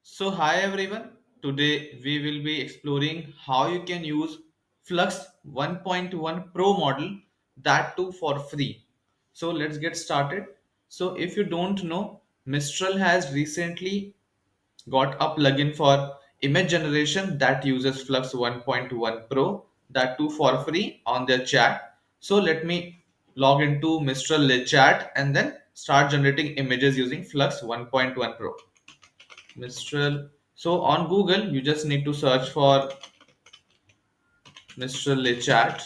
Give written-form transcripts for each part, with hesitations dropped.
So hi everyone. Today we will be exploring how you can use Flux 1.1 Pro model, that too for free. So let's get started. So if you don't know, Mistral has recently got a plugin for image generation that uses Flux 1.1 Pro, that too for free on their chat. So let me log into Mistral chat and then start generating images using Flux 1.1 Pro. Mistral. So on Google, you just need to search for Mistral chat.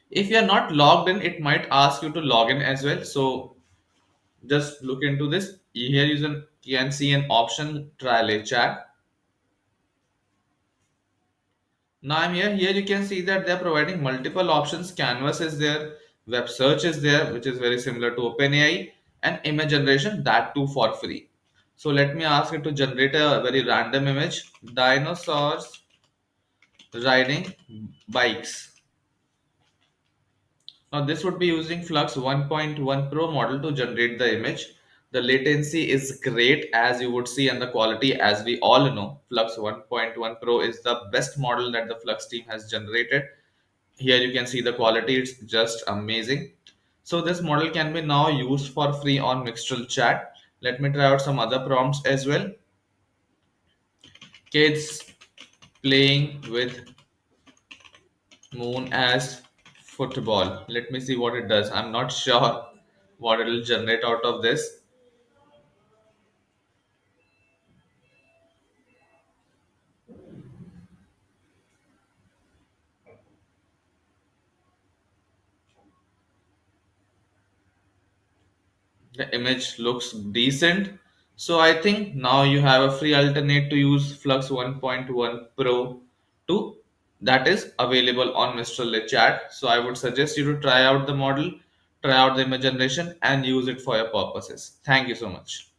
If you are not logged in, it might ask you to log in as well. So just look into this. Here you can see an option trial chat. Now I'm here. Here you can see that they're providing multiple options. Canvas is there, web search is there, which is very similar to OpenAI, and image generation, that too for free. So let me ask it to generate a very random image. Dinosaurs riding bikes. Now this would be using Flux 1.1 Pro model to generate the image. The latency is great, as you would see, and the quality, as we all know, Flux 1.1 Pro is the best model that the Flux team has generated. Here you can see the quality, it's just amazing. So this model can be now used for free on Mixtral chat. Let me try out some other prompts as well. Kids playing with moon as football. Let me see what it does. I'm not sure what it will generate out of this. The image looks decent. So I think now you have a free alternate to use Flux 1.1 Pro 2 that is available on Mistral chat. So I would suggest you to try out the model, try out the image generation and use it for your purposes. Thank you so much.